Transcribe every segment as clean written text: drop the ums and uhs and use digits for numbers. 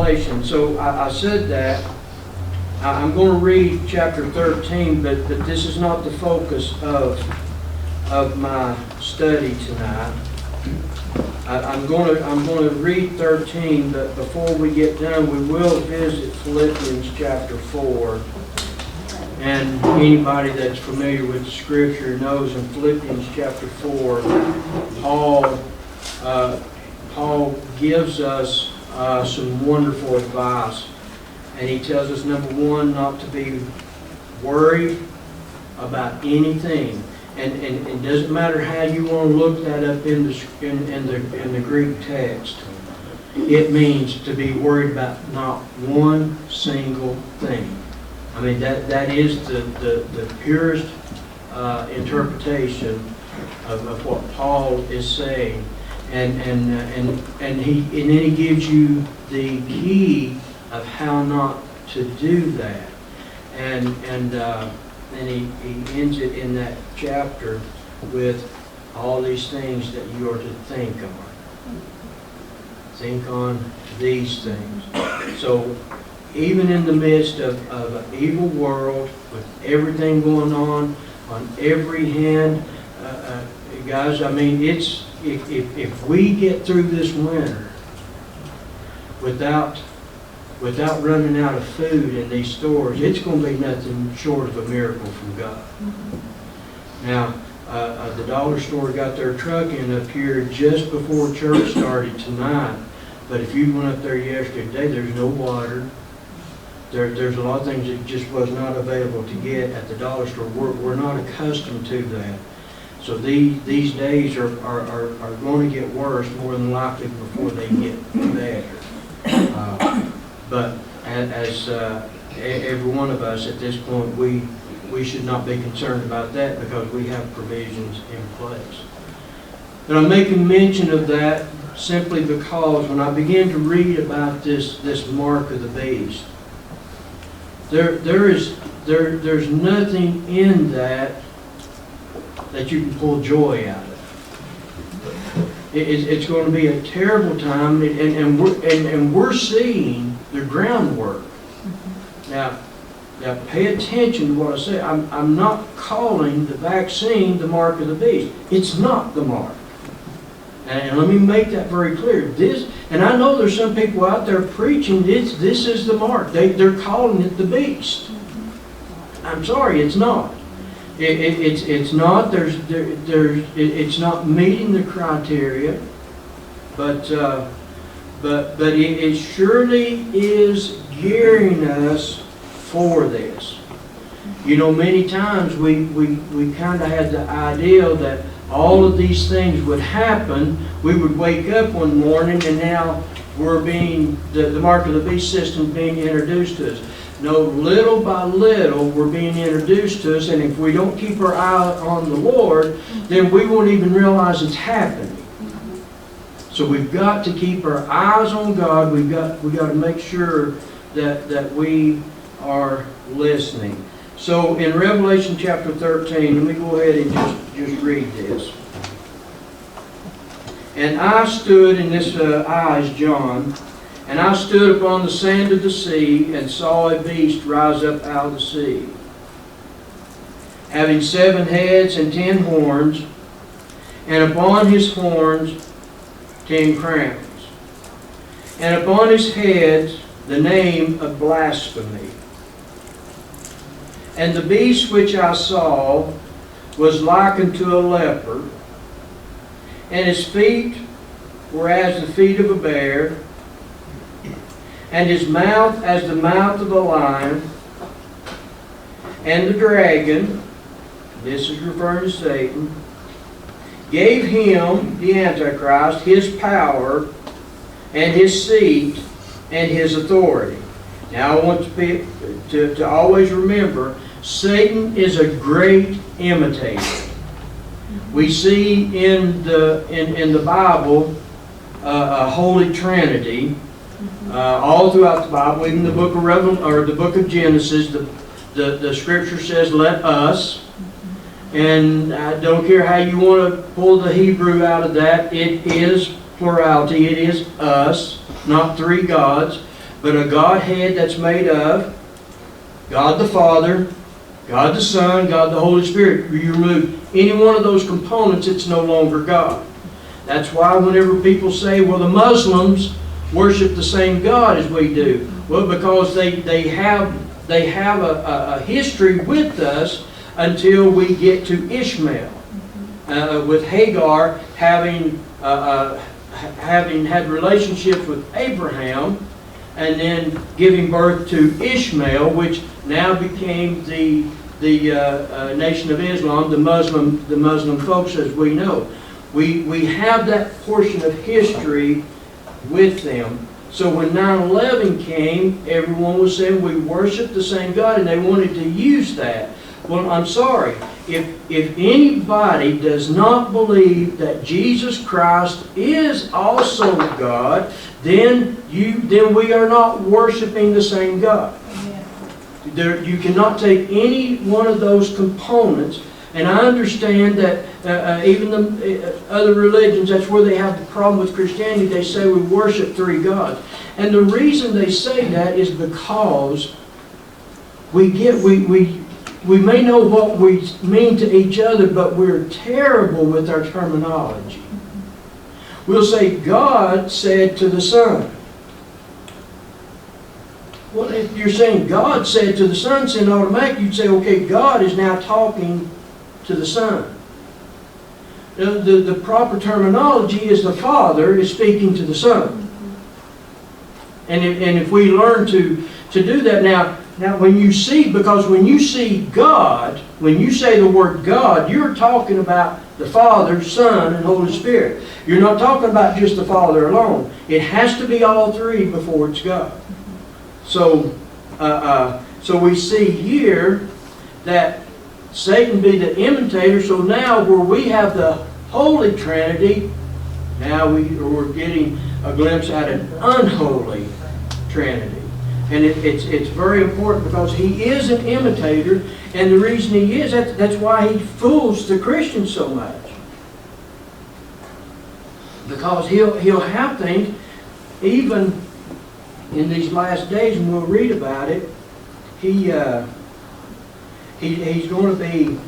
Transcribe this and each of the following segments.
Revelation. So I said that. I'm going to read chapter 13, but this is not the focus of my study tonight. I'm going to read 13, but before we get done, we will visit Philippians chapter 4. And anybody that's familiar with the Scripture knows in Philippians chapter 4, Paul gives us some wonderful advice. And he tells us, number one, not to be worried about anything. And it doesn't matter how you want to look that up in the Greek text. It means to be worried about not one single thing. I mean, that is the purest interpretation of what Paul is saying. And then he gives you the key of how not to do that, and he ends it in that chapter with all these things that you are to think on. Think on these things. So even in the midst of an evil world, with everything going on every hand, guys, I mean, it's if we get through this winter without running out of food in these stores, it's going to be nothing short of a miracle from God. Now, the dollar store got their truck in up here just before church started tonight. But if you went up there yesterday, there's no water. There's a lot of things that just was not available to get at the dollar store. We're not accustomed to that. So these days are going to get worse more than likely before they get better. But as every one of us at this point, we should not be concerned about that because we have provisions in place. And I'm making mention of that simply because when I began to read about this mark of the beast, there's nothing in that you can pull joy out of. It's going to be a terrible time, and we're seeing the groundwork. Now pay attention to what I say. I'm not calling the vaccine the mark of the beast. It's not the mark. And let me make that very clear. And I know there's some people out there preaching this is the mark. They're calling it the beast. I'm sorry, it's not. It's not. It's not meeting the criteria, but it surely is gearing us for this. You know, many times we kind of had the idea that all of these things would happen. We would wake up one morning and now we're the mark of the beast system being introduced to us. No, little by little we're being introduced to us, and if we don't keep our eye on the Lord, then we won't even realize it's happening. So we've got to keep our eyes on God. We got to make sure that we are listening. So in Revelation chapter 13, let me go ahead and just read this. And I stood, and this I is John, and I stood upon the sand of the sea, and saw a beast rise up out of the sea, having 7 heads and 10 horns, and upon his horns 10 crowns, and upon his heads the name of blasphemy. And the beast which I saw was like unto a leopard, and his feet were as the feet of a bear, and his mouth as the mouth of a lion. And the dragon, this is referring to Satan, gave him, the Antichrist, his power and his seat and his authority. Now I want to always remember, Satan is a great imitator. We see in the Bible a Holy Trinity all throughout the Bible. Even the book of the book of Genesis, the Scripture says, "Let us." And I don't care how you want to pull the Hebrew out of that. It is plurality. It is us, not 3 gods. but a Godhead that's made of God the Father, God the Son, God the Holy Spirit. You remove any one of those components, it's no longer God. That's why whenever people say, well, the Muslims worship the same God as we do. Well, because they have a history with us until we get to Ishmael. With Hagar having had relationships with Abraham and then giving birth to Ishmael, which now became the Nation of Islam, the Muslim folks as we know. We have that portion of history with them. So when 9/11 came, everyone was saying we worship the same God, and they wanted to use that. Well, I'm sorry. If anybody does not believe that Jesus Christ is also God, then we are not worshiping the same God. You cannot take any one of those components. And I understand that even the other religions, that's where they have the problem with Christianity. They say we worship three gods. And the reason they say that is because we may know what we mean to each other, but we're terrible with our terminology. We'll say, God said to the Son. Well, if you're saying God said to the Son, then automatically you'd say, okay, God is now talking to the Son. The proper terminology is the Father is speaking to the Son. And if we learn to do that now when you see God, when you say the word God, you're talking about the Father, Son, and Holy Spirit. You're not talking about just the Father alone. It has to be all three before it's God. So we see here that Satan be the imitator. So now where we have the Holy Trinity, now we're getting a glimpse at an unholy Trinity. And it's very important because he is an imitator, and the reason he is, that's why he fools the Christians so much. Because he'll have things, even in these last days, and we'll read about it, he's going to be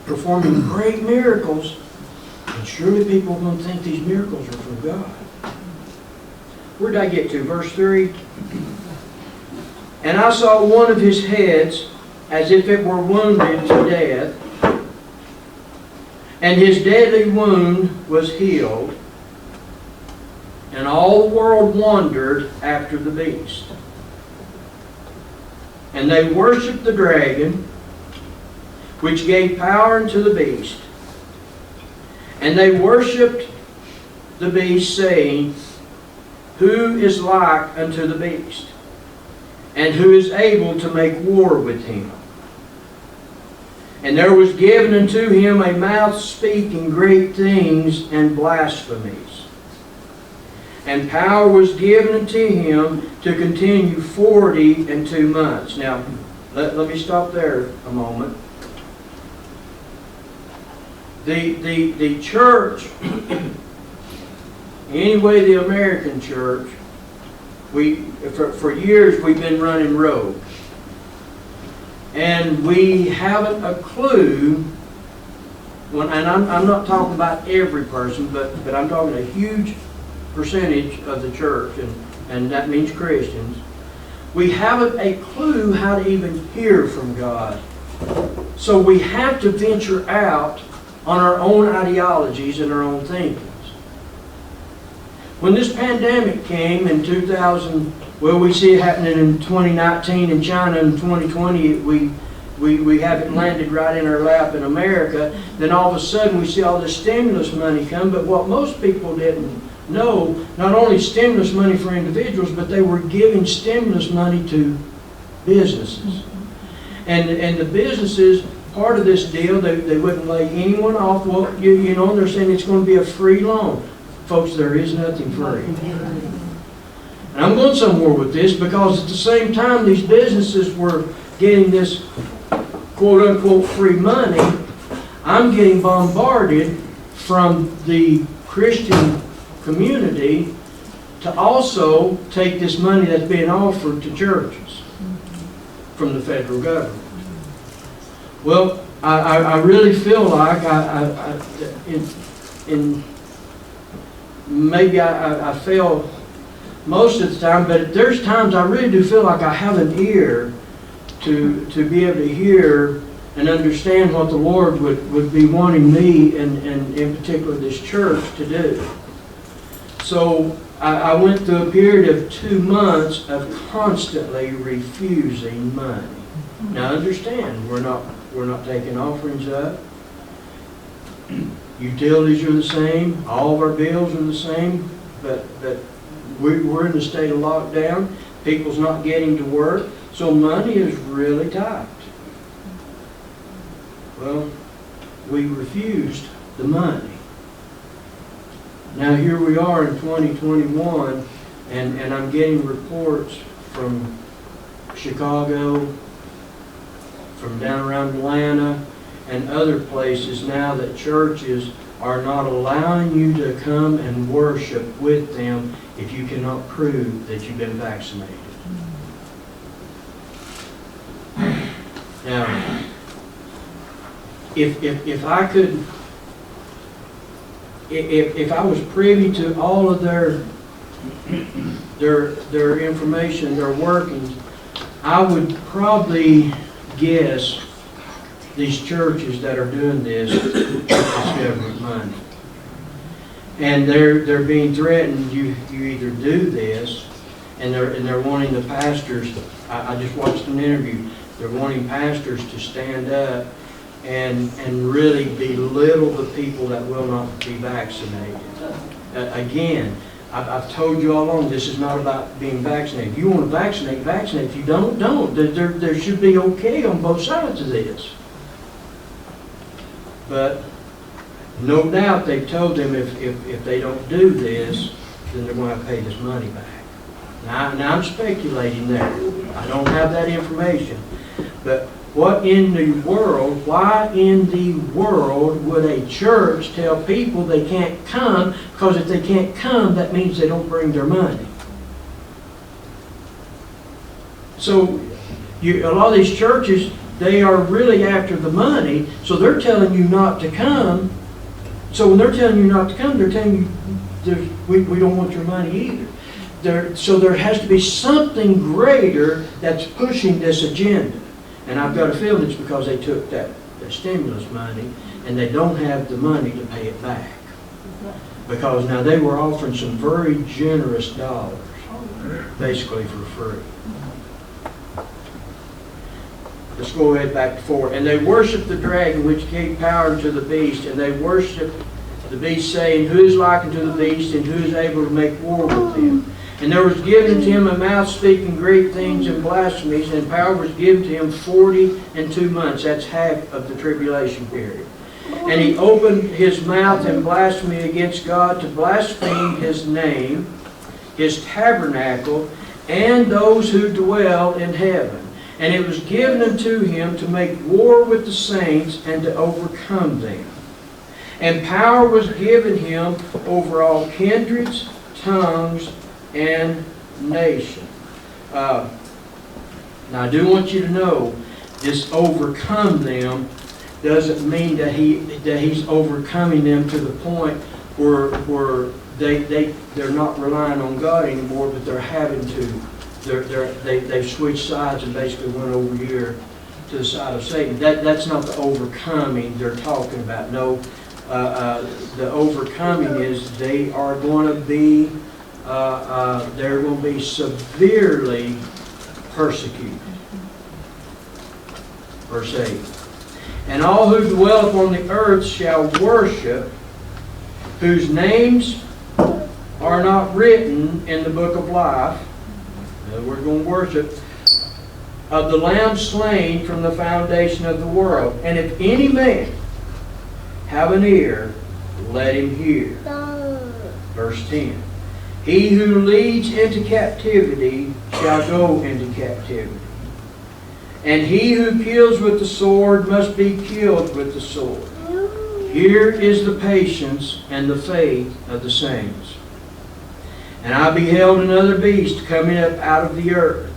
performing great miracles, and surely people are going to think these miracles are from God. Where did I get to? Verse 3. And I saw one of his heads as if it were wounded to death, and his deadly wound was healed, and all the world wondered after the beast. And they worshipped the dragon, which gave power unto the beast. And they worshipped the beast, saying, Who is like unto the beast? And who is able to make war with him? And there was given unto him a mouth speaking great things and blasphemies. And power was given unto him to continue 42 months. Now, let me stop there a moment. The church, anyway, the American church, for years we've been running rogue. And we haven't a clue, and I'm not talking about every person, but I'm talking a huge percentage of the church, and that means Christians. We haven't a clue how to even hear from God. So we have to venture out on our own ideologies and our own thinking. When this pandemic came in 2000, well, we see it happening in 2019 in China, in 2020 we have it landed right in our lap in America. Then all of a sudden we see all this stimulus money come, but what most people didn't know, not only stimulus money for individuals, but they were giving stimulus money to businesses. And the businesses, part of this deal, they wouldn't lay anyone off. Well, they're saying it's going to be a free loan. Folks, there is nothing free. And I'm going somewhere with this because at the same time these businesses were getting this quote-unquote free money, I'm getting bombarded from the Christian community to also take this money that's being offered to churches from the federal government. Well, I really feel like maybe I fail most of the time, but there's times I really do feel like I have an ear to be able to hear and understand what the Lord would be wanting me and in particular this church to do. So I went through a period of 2 months of constantly refusing money. Now understand, we're not taking offerings up. Utilities are the same. All of our bills are the same. But we're in a state of lockdown. People's not getting to work. So money is really tight. Well, we refused the money. Now here we are in 2021, and I'm getting reports from Chicago, from down around Atlanta, and other places now that churches are not allowing you to come and worship with them if you cannot prove that you've been vaccinated. Now, if I could, if I was privy to all of their information, their workings, I would probably guess these churches that are doing this with this government money. And they're being threatened, you either do this, and they're wanting the pastors, I just watched an interview, they're wanting pastors to stand up and really belittle the people that will not be vaccinated. Again, I've told you all along, this is not about being vaccinated. If you want to vaccinate, vaccinate. If you don't. There should be okay on both sides of this. But no doubt they've told them if they don't do this, then they're going to have to pay this money back. Now I'm speculating there. I don't have that information. But what in the world, why in the world would a church tell people they can't come? Because if they can't come, that means they don't bring their money. So a lot of these churches, they are really after the money, so they're telling you not to come. So when they're telling you not to come, they're telling you we don't want your money either. So there has to be something greater that's pushing this agenda. And I've got a feeling it's because they took that stimulus money and they don't have the money to pay it back. Because now they were offering some very generous dollars, basically for free. Let's go ahead back to 4. And they worshiped the dragon which gave power to the beast, and they worshiped the beast, saying, Who is like unto the beast, and who is able to make war with him? And there was given to him a mouth speaking great things and blasphemies, and power was given to him 42 months. That's half of the tribulation period. And he opened his mouth in blasphemy against God, to blaspheme his name, his tabernacle, and those who dwell in heaven. And it was given unto him to make war with the saints and to overcome them. And power was given him over all kindreds, tongues, and nation. Now I do want you to know, this overcome them doesn't mean that he's overcoming them to the point where they're not relying on God anymore, but they're having to. They've switched sides and basically went over here to the side of Satan. That's not the overcoming they're talking about. No, the overcoming is they are going to be they're going to be severely persecuted. Verse 8. And all who dwell upon the earth shall worship, whose names are not written in the book of life. We're going to worship of the Lamb slain from the foundation of the world. And if any man have an ear, let him hear. Verse 10. He who leads into captivity shall go into captivity. And he who kills with the sword must be killed with the sword. Here is the patience and the faith of the saints. And I beheld another beast coming up out of the earth.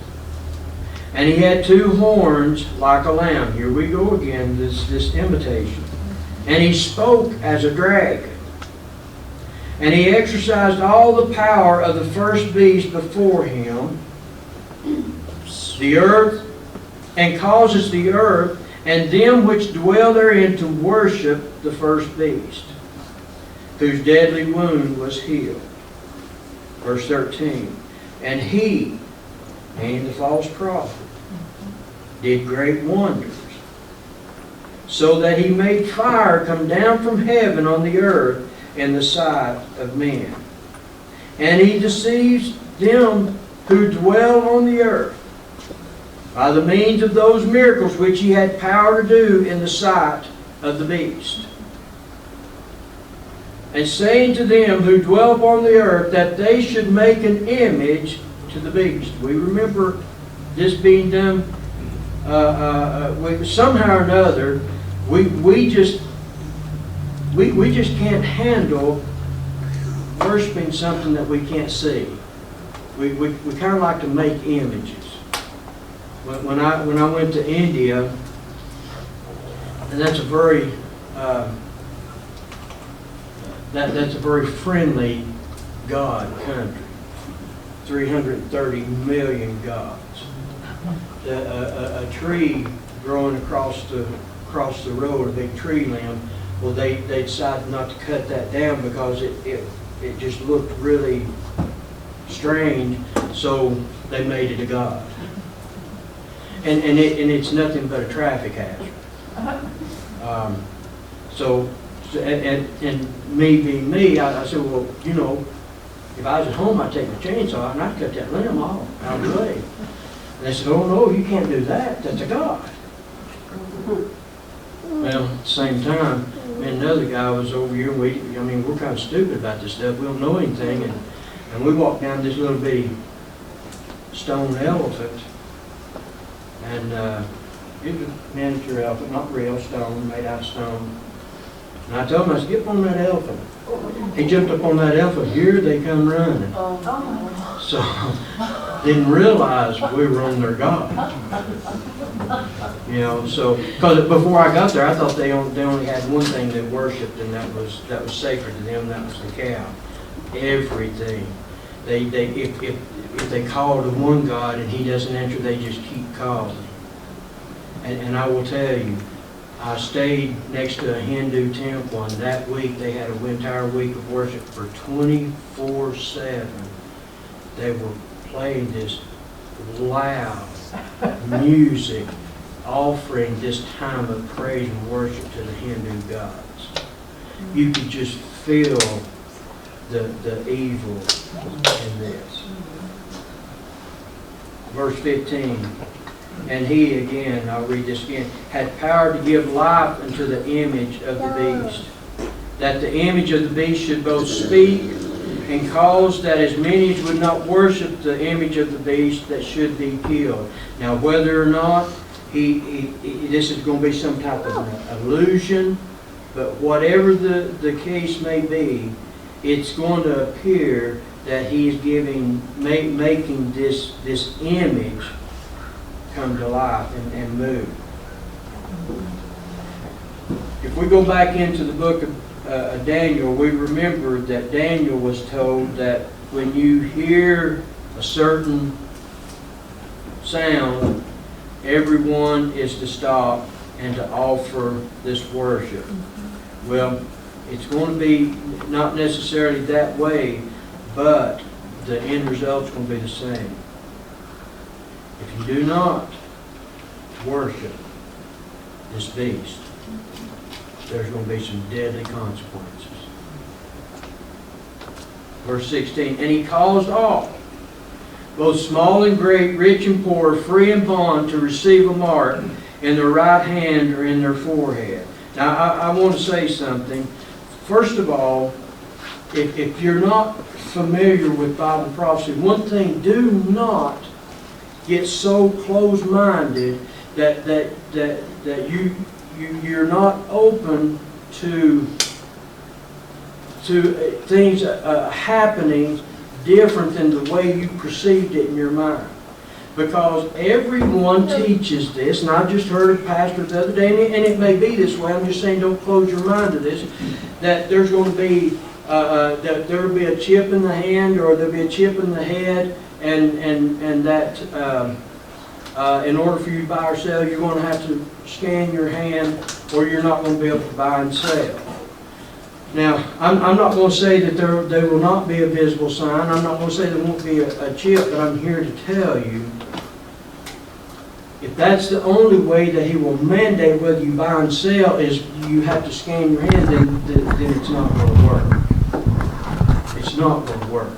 And he had 2 horns like a lamb. Here we go again, this imitation. And he spoke as a dragon. And he exercised all the power of the first beast before him, the earth, and causes the earth and them which dwell therein to worship the first beast, whose deadly wound was healed. Verse 13. And he, meaning the false prophet, did great wonders, so that he made fire come down from heaven on the earth in the sight of men. And he deceives them who dwell on the earth by the means of those miracles which he had power to do in the sight of the beast. And saying to them who dwell upon the earth that they should make an image to the beast. We remember this being done somehow or another. We just can't handle worshiping something that we can't see. We kind of like to make images. When I went to India, and that's a very that's a very friendly God country. 330 million gods. A tree growing across the road, a big tree limb. Well, they decided not to cut that down because it just looked really strange. So they made it a god. And it's nothing but a traffic hazard. And me being me, I said, well, you know, if I was at home, I'd take my chainsaw and I'd cut that limb off out of the way. And they said, oh no, you can't do that. That's a god. Well, at the same time, me and another guy was over here. We're kind of stupid about this stuff. We don't know anything, and we walked down this little bitty stone elephant, and it was a miniature elephant, not real stone, made out of stone. And I told him, I said, get on that elephant. He jumped up on that elephant. Here they come running. So didn't realize we were on their god. You know, so because before I got there, I thought they only had one thing they worshipped, and that was sacred to them. That was the cow. Everything. If they call to one god and he doesn't answer, they just keep calling. And I will tell you, I stayed next to a Hindu temple, and that week they had an entire week of worship for 24/7. They were playing this loud music, offering this time of praise and worship to the Hindu gods. You could just feel the evil in this. Verse 15. And he, again, I'll read this again, had power to give life unto the image of the beast, that the image of the beast should both speak and cause that as many as would not worship the image of the beast that should be killed. Now, whether or not this is going to be some type of illusion, but whatever the case may be, it's going to appear that he is making this image come to life and move. If we go back into the book of Daniel, we remember that Daniel was told that when you hear a certain sound, everyone is to stop and to offer this worship. Well, it's going to be not necessarily that way, but the end result's going to be the same. If you do not worship this beast, there's going to be some deadly consequences. Verse 16, and he caused all, both small and great, rich and poor, free and bond, to receive a mark in their right hand or in their forehead. Now, I want to say something. First of all, if you're not familiar with Bible prophecy, one thing, do not get so close-minded that you're not open to things happening different than the way you perceived it in your mind. Because everyone teaches this, and I just heard a pastor the other day, and it may be this way, I'm just saying don't close your mind to this, that there's going to be, that there will be a chip in the hand or there'll be a chip in the head, and that in order for you to buy or sell, you're going to have to scan your hand or you're not going to be able to buy and sell. Now, I'm not going to say that there will not be a visible sign. I'm not going to say there won't be a chip, but I'm here to tell you, if that's the only way that he will mandate whether you buy and sell is you have to scan your hand, then it's not going to work. It's not going to work.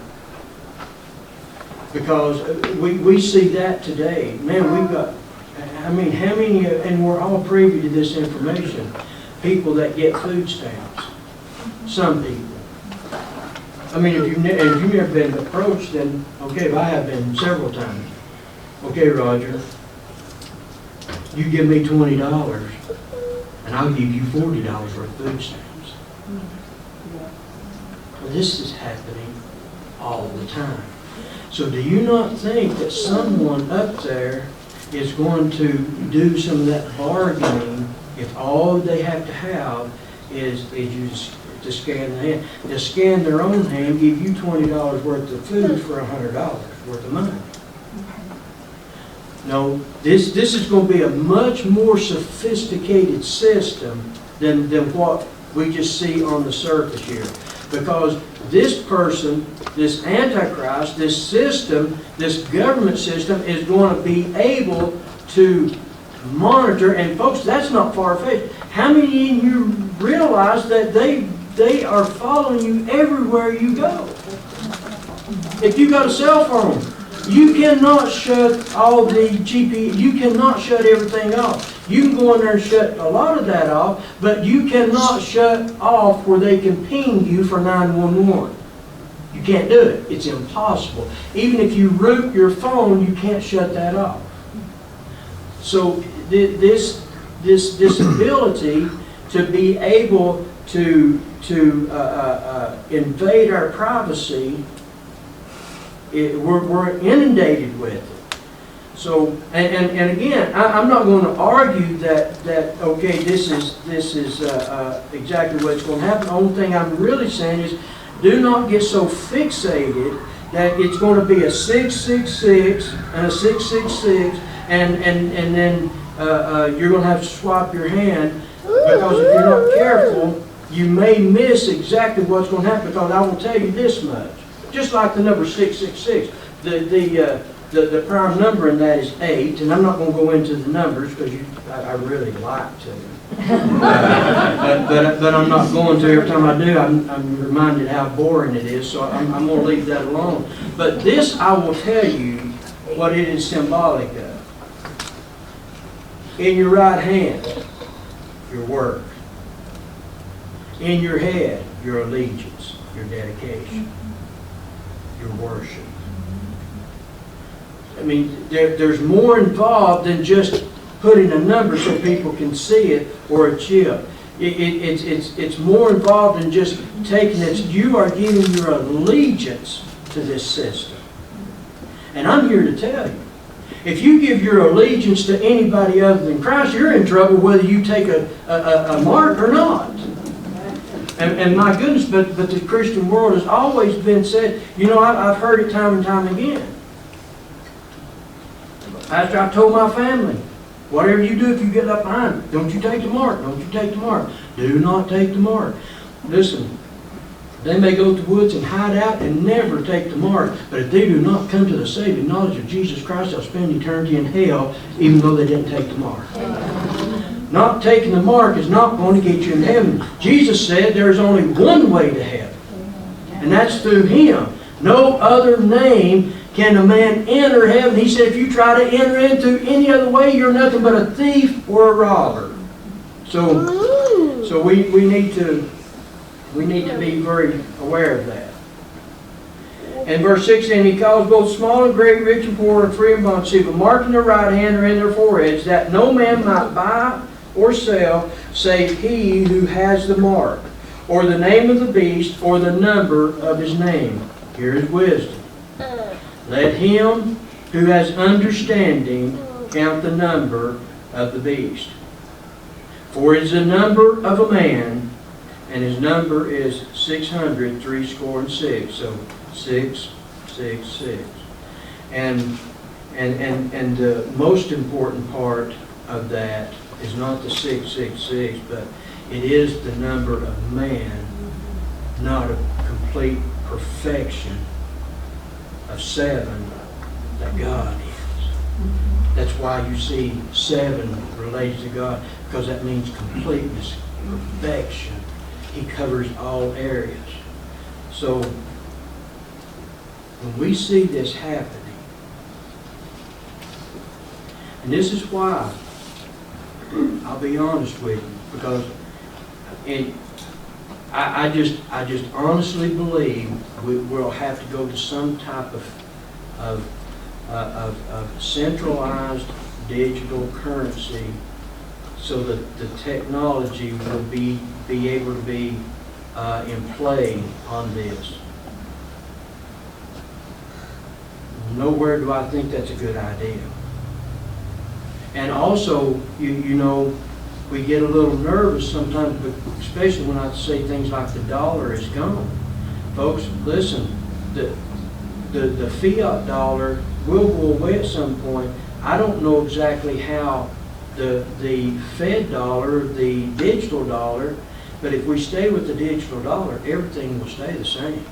Because we see that today. Man, we've got, I mean, how many, and we're all privy to this information, people that get food stamps. Some people. I mean, if you've never been approached, then, okay, well, I have been several times. Okay, Roger, you give me $20, and I'll give you $40 worth of food stamps. Well, this is happening all the time. So do you not think that someone up there is going to do some of that bargaining if all they have to have is you to scan the hand? To scan their own hand, give you $20 worth of food for $100 worth of money. No, this is going to be a much more sophisticated system than what we just see on the surface here. Because this person, this Antichrist, this system, this government system is going to be able to monitor, and folks, that's not far-fetched. How many of you realize that they are following you everywhere you go? If you got a cell phone, you cannot shut all the GPS, you cannot shut everything off. You can go in there and shut a lot of that off, but you cannot shut off where they can ping you for 911. You can't do it. It's impossible. Even if you root your phone, you can't shut that off. So this ability to be able to invade our privacy, we're inundated with it. So, and again, I'm not going to argue that okay, this is exactly what's going to happen. The only thing I'm really saying is, do not get so fixated that it's going to be a 666 and a 666, and then you're going to have to swap your hand, because if you're not careful, you may miss exactly what's going to happen. Because I will tell you this much. Just like the number 666, the prime number in that is 8, and I'm not going to go into the numbers because I really like to. but I'm not going to. Every time I do, I'm reminded how boring it is, so I'm going to leave that alone. But this, I will tell you what it is symbolic of. In your right hand, your work. In your head, your allegiance, your dedication. Your worship. I mean, there's more involved than just putting a number so people can see it, or a chip. It's more involved than just taking it. You are giving your allegiance to this system. And I'm here to tell you, if you give your allegiance to anybody other than Christ, you're in trouble whether you take a mark or not. And my goodness, but the Christian world has always been said, you know, I've heard it time and time again. Pastor, I told my family, whatever you do if you get left behind, don't you take the mark, don't you take the mark. Do not take the mark. Listen, they may go to the woods and hide out and never take the mark, but if they do not come to the saving knowledge of Jesus Christ, they'll spend eternity in hell, even though they didn't take the mark. Not taking the mark is not going to get you in heaven. Jesus said there's only one way to heaven, and that's through Him. No other name can a man enter heaven. He said if you try to enter in through any other way, you're nothing but a thief or a robber. So we need to be very aware of that. And verse 16, He calls both small and great, rich and poor, and free and bond, to receive a mark in their right hand or in their foreheads, that no man might buy or sell, save he who has the mark, or the name of the beast, or the number of his name. Here is wisdom. Let him who has understanding count the number of the beast. For it is the number of a man, and his number is 666. So 666. And the most important part of that is not the 666, but it is the number of man, not a complete perfection of 7 that God is. That's why you see 7 related to God, because that means completeness, perfection. He covers all areas. So when we see this happening, and this is why, I'll be honest with you, because I just honestly believe we'll have to go to some type of centralized digital currency so that the technology will be able to be in play on this. Nowhere do I think that's a good idea. And also, you know, we get a little nervous sometimes, but especially when I say things like the dollar is gone. Folks, listen, the fiat dollar will go away at some point. I don't know exactly how the Fed dollar, the digital dollar, but if we stay with the digital dollar, everything will stay the same.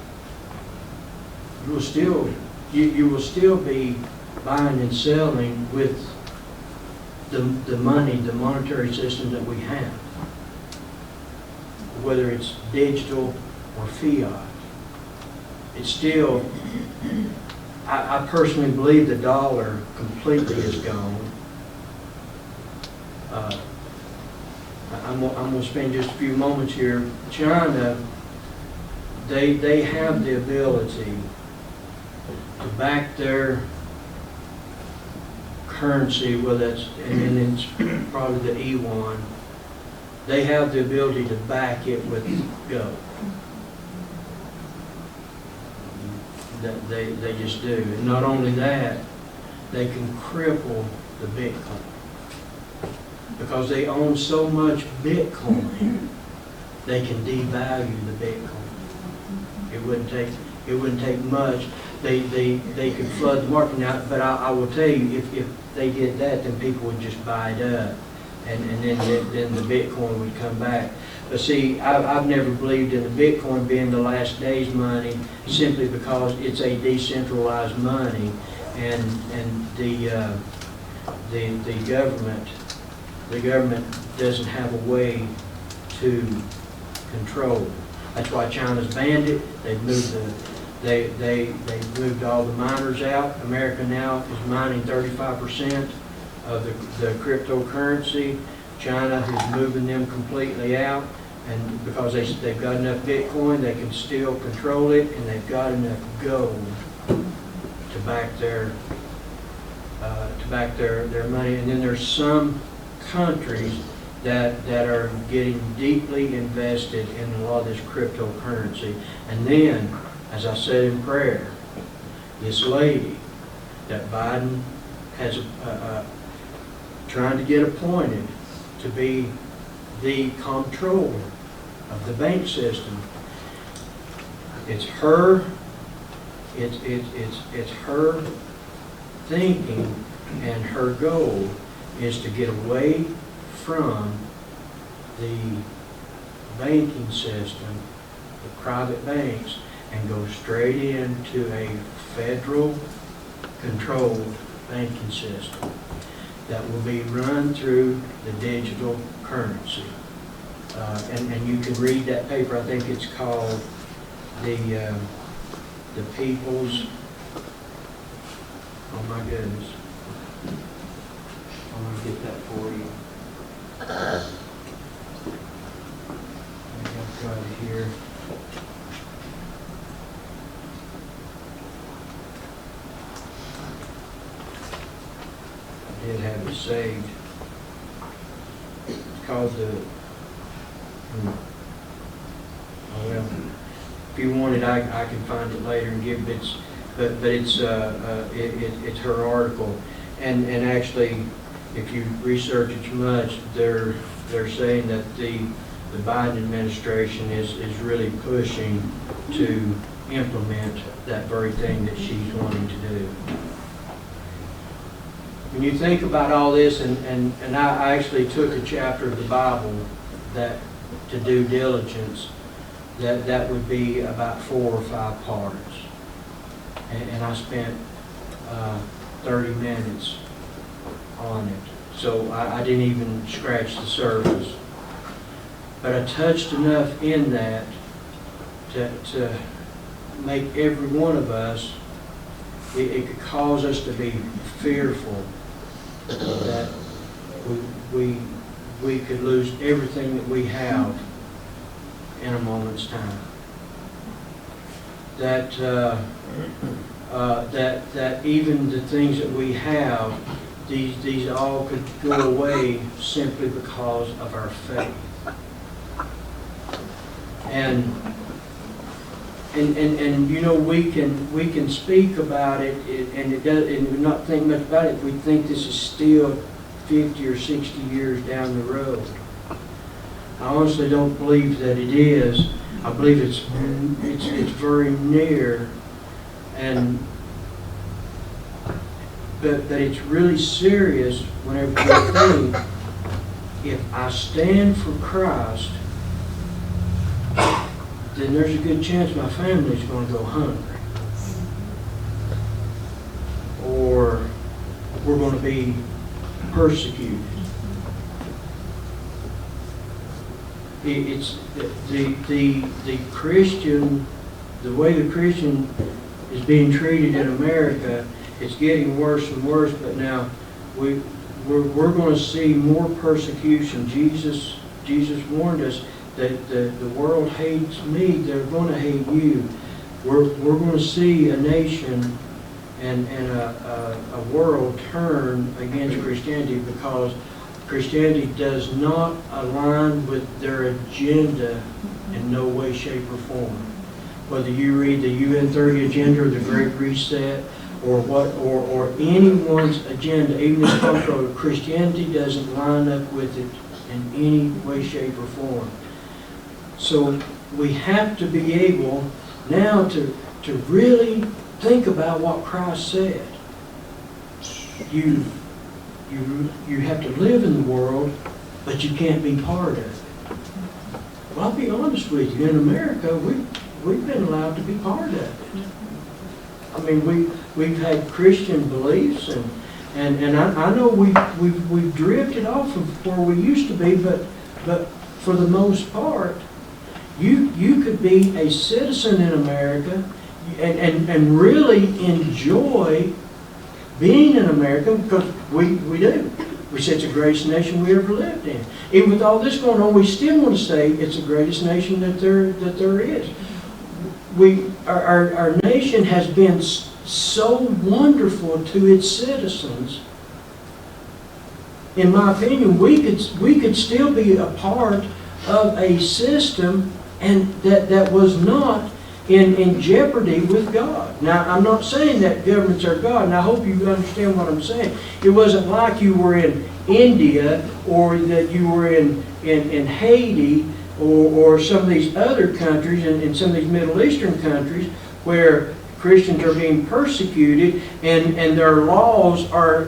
You will still be buying and selling with the money, the monetary system that we have, whether it's digital or fiat. It's still, I personally believe the dollar completely is gone. I'm going to spend just a few moments here. China, they have the ability to back their currency, whether it's, and it's probably the yuan, they have the ability to back it with gold. They just do. And not only that, they can cripple the Bitcoin. Because they own so much Bitcoin, they can devalue the Bitcoin. It wouldn't take much. They could flood the market now, but I will tell you, if they did that, then people would just buy it up, and then the Bitcoin would come back. But see, I've never believed in the Bitcoin being the last day's money, simply because it's a decentralized money, and the government doesn't have a way to control it. That's why China's banned it. They've moved they've moved all the miners out. America now is mining 35% of the cryptocurrency. China is moving them completely out, and because they've got enough Bitcoin, they can still control it, and they've got enough gold to back their money. And then there's some countries that are getting deeply invested in a lot of this cryptocurrency. And then, as I said in prayer, this lady that Biden has trying to get appointed to be the comptroller of the bank system. It's her. It's her thinking, and her goal is to get away from the banking system, the private banks, and go straight into a federal controlled banking system that will be run through the digital currency. And you can read that paper. I think it's called the People's, oh my goodness. I'm going to get that for you. I've got it here. I did have it saved. It's called the, oh well, if you want it, I can find it later and give it. But it's her article, and actually, if you research it too much, they're saying that the Biden administration is really pushing to implement that very thing that she's wanting to do. When you think about all this, and I actually took a chapter of the Bible that to due diligence, that would be about 4 or 5 parts. And I spent 30 minutes on it. So I didn't even scratch the surface. But I touched enough in that to make every one of us, it could cause us to be fearful that we could lose everything that we have in a moment's time. That even the things that we have, these all could go away simply because of our faith. And you know, we can speak about it, and it does, and we not think much about it. We think this is still 50 or 60 years down the road. I honestly don't believe that it is. I believe it's very near, but it's really serious whenever you think, if I stand for Christ, then there's a good chance my family's going to go hungry, or we're going to be persecuted. It's the Christian, the way the Christian is being treated in America. It's getting worse and worse. But now we're going to see more persecution. Jesus warned us that the world hates me. They're going to hate you. We're going to see a nation and a world turn against Christianity because Christianity does not align with their agenda in no way, shape, or form. Whether you read the UN 30 agenda or the Great Reset or anyone's agenda, even if cultural, Christianity doesn't line up with it in any way, shape, or form. So we have to be able now to really think about what Christ said. You have to live in the world, but you can't be part of it. Well, I'll be honest with you. In America, we've been allowed to be part of it. I mean, we've had Christian beliefs, and I know we've drifted off of where we used to be, but for the most part, you could be a citizen in America and really enjoy being in America, because we do. We say it's the greatest nation we ever lived in. Even with all this going on, we still want to say it's the greatest nation that there is. Our nation has been so wonderful to its citizens. In my opinion, we could still be a part of a system and that was not in jeopardy with God. Now, I'm not saying that governments are God, and I hope you understand what I'm saying. It wasn't like you were in India or that you were in Haiti or some of these other countries, in some of these Middle Eastern countries, where Christians are being persecuted and their laws are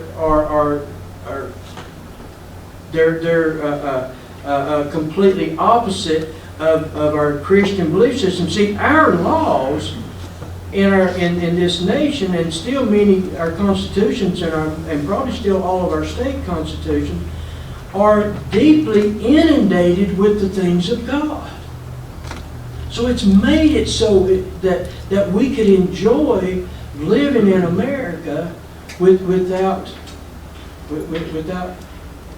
completely opposite of our Christian belief system. See, our laws in this nation, and still many our constitutions and probably still all of our state constitutions, are deeply inundated with the things of God. So it's made it so that we could enjoy living in America without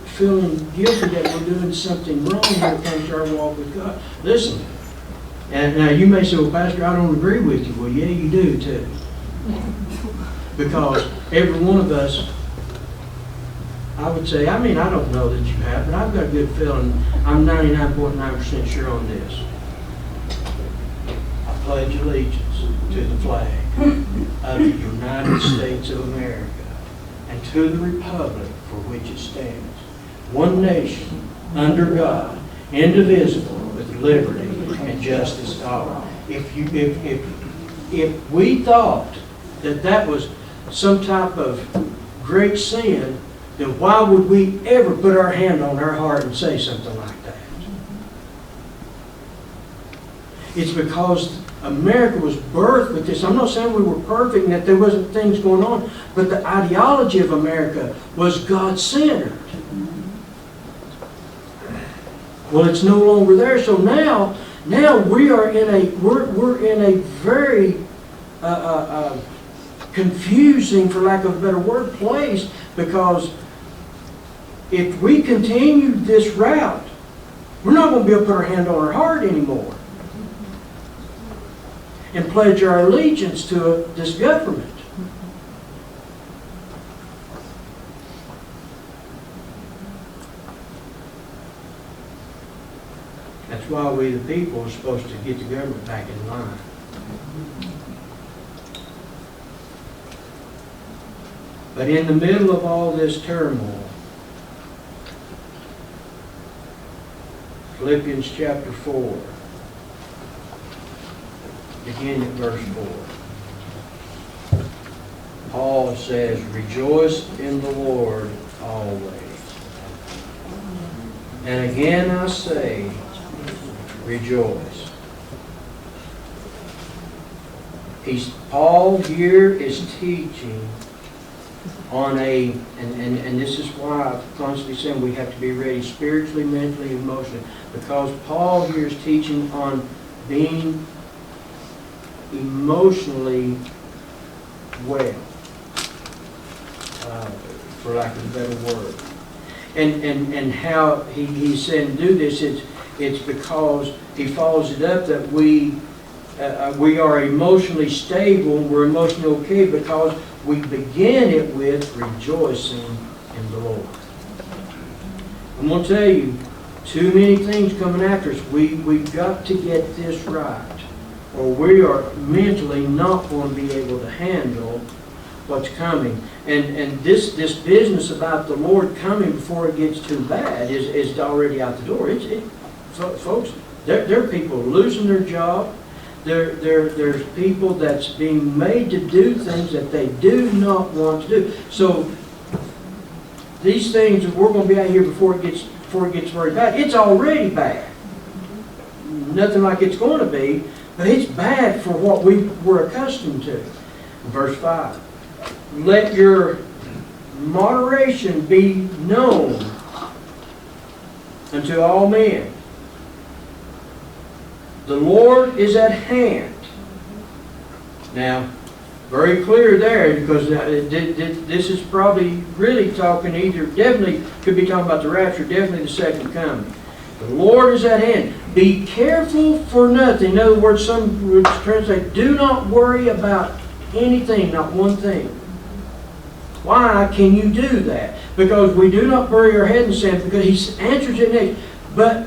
feeling guilty that we're doing something wrong when it comes to our walk with God. Listen, and now you may say, well, Pastor, I don't agree with you. Well, yeah, you do too. Because every one of us, I would say, I mean, I don't know that you have, but I've got a good feeling. I'm 99.9% sure on this. pledge allegiance to the flag of the United States of America and to the republic for which it stands, one nation, under God, indivisible, with liberty and justice for all. If we thought that that was some type of great sin, then why would we ever put our hand on our heart and say something like that? It's because America was birthed with this. I'm not saying we were perfect and that there wasn't things going on, but the ideology of America was God-centered. Well, it's no longer there. So now we are in a very confusing, for lack of a better word, place, because if we continue this route, we're not going to be able to put our hand on our heart anymore and pledge our allegiance to this government. That's why we, the people, are supposed to get the government back in line. But in the middle of all this turmoil, Philippians chapter 4, beginning at verse 4. Paul says, "Rejoice in the Lord always. And again I say, rejoice." Paul here is teaching on and this is why I'm constantly saying we have to be ready spiritually, mentally, emotionally, because Paul here is teaching on being emotionally well, for lack of a better word. And how he said do this, it's because he follows it up that we are emotionally stable, we're emotionally okay because we begin it with rejoicing in the Lord. I'm going to tell you, too many things coming after us. We've got to get this right, or we are mentally not going to be able to handle what's coming. And this business about the Lord coming before it gets too bad is already out the door. Folks, there are people losing their job. There's people that's being made to do things that they do not want to do. So these things, we're going to be out here before it gets very bad. It's already bad. Nothing like it's going to be, but it's bad for what we were accustomed to. Verse 5. "Let your moderation be known unto all men. The Lord is at hand." Now, very clear there, because this is probably really talking definitely could be talking about the rapture, definitely the second coming. The Lord is at hand. Be careful for nothing. In other words, some would translate, do not worry about anything, not one thing. Why can you do that? Because we do not bury our head in sand, because he answers it next. But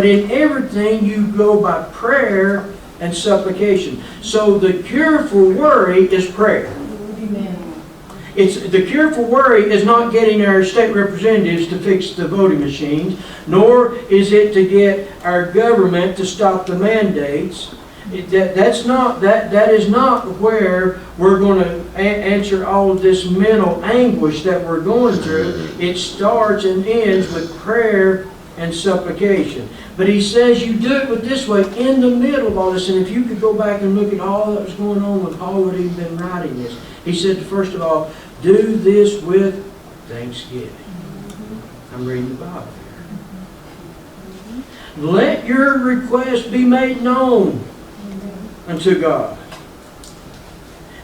in everything you go by prayer and supplication. So the cure for worry is prayer. Amen. The cure for worry is not getting our state representatives to fix the voting machines, nor is it to get our government to stop the mandates. That is not where we're going to answer all of this mental anguish that we're going through. It starts and ends with prayer and supplication. But he says you do it with this way, in the middle of all this. And if you could go back and look at all that was going on when Paul would have been writing this, he said, first of all, do this with thanksgiving. I'm reading the Bible here. Let your request be made known unto God.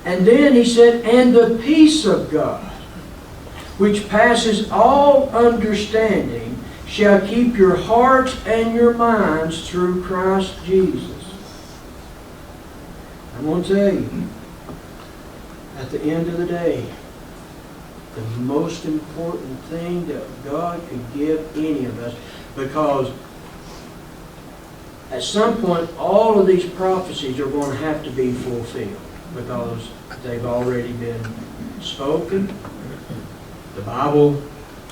And then he said, and the peace of God, which passes all understanding, shall keep your hearts and your minds through Christ Jesus. I'm going to tell you, at the end of the day, the most important thing that God could give any of us, because at some point, all of these prophecies are going to have to be fulfilled because they've already been spoken. The Bible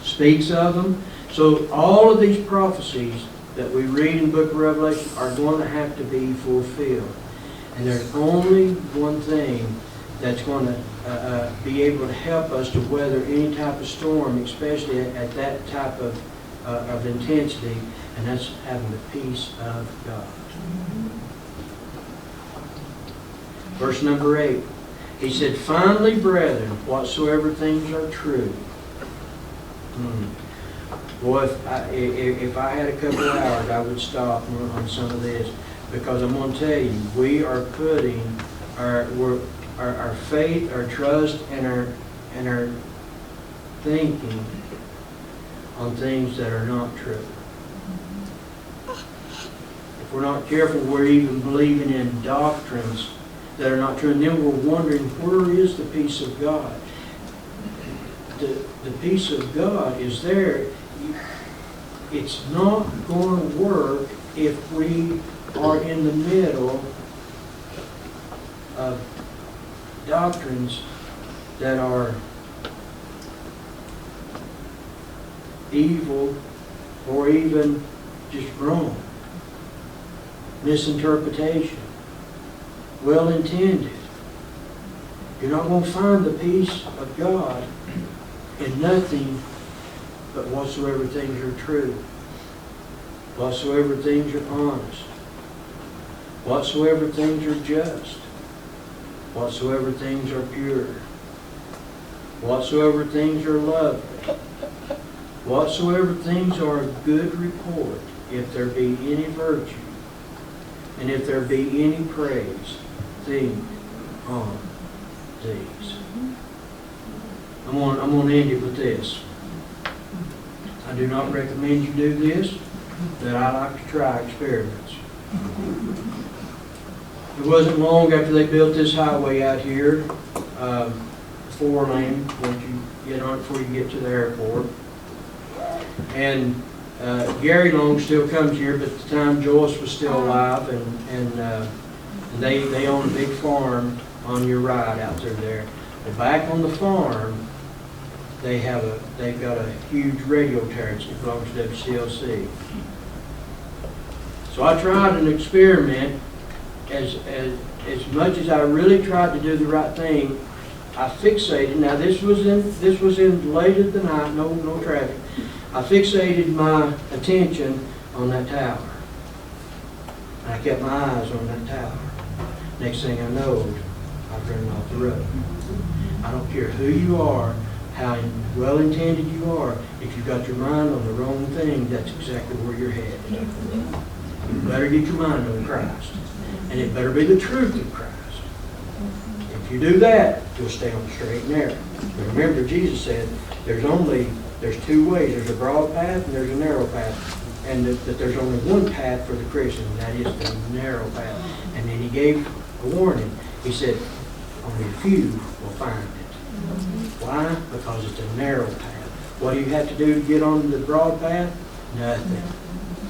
speaks of them. So all of these prophecies that we read in the book of Revelation are going to have to be fulfilled. And there's only one thing that's going to be able to help us to weather any type of storm, especially at that type of intensity, and that's having the peace of God. Verse number 8. He said, "Finally, brethren, whatsoever things are true." Boy, if I had a couple of hours, I would stop on some of this, because I'm going to tell you, we are putting our faith, our trust, and our thinking on things that are not true. If we're not careful, we're even believing in doctrines that are not true, and then we're wondering, where is the peace of God? The peace of God is there. It's not going to work if we are in the middle of doctrines that are evil or even just wrong, misinterpretation, well-intended. You're not going to find the peace of God in nothing but whatsoever things are true, whatsoever things are honest, whatsoever things are just, whatsoever things are pure, whatsoever things are lovely, whatsoever things are of good report, if there be any virtue, and if there be any praise, think on these. I'm going to end it with this. I do not recommend you do this, but I like to try experiments. It wasn't long after they built this highway out here, 4-lane, once you get on it before you get to the airport. And Gary Long still comes here, but at the time Joyce was still alive, and they own a big farm on your right out through there. But back on the farm, they've got a huge radio tower that belongs to WCLC. So I tried an experiment. As much as I really tried to do the right thing, I fixated. Now this was in late at the night, no traffic. I fixated my attention on that tower. And I kept my eyes on that tower. Next thing I know, I've run off the road. I don't care who you are, how well-intended you are, if you've got your mind on the wrong thing, that's exactly where you're headed. You better get your mind on Christ. And it better be the truth of Christ. If you do that, you'll stay on the straight and narrow. But remember, Jesus said there's two ways. There's a broad path and there's a narrow path. And that there's only one path for the Christian, and that is the narrow path. And then he gave a warning. He said, only a few will find it. Why? Because it's a narrow path. What do you have to do to get on the broad path? Nothing.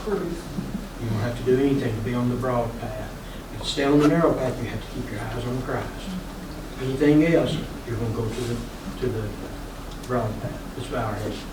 You don't have to do anything to be on the broad path. If you stay on the narrow path, you have to keep your eyes on Christ. Anything else, you're going to go to the broad path. Let's bow our heads.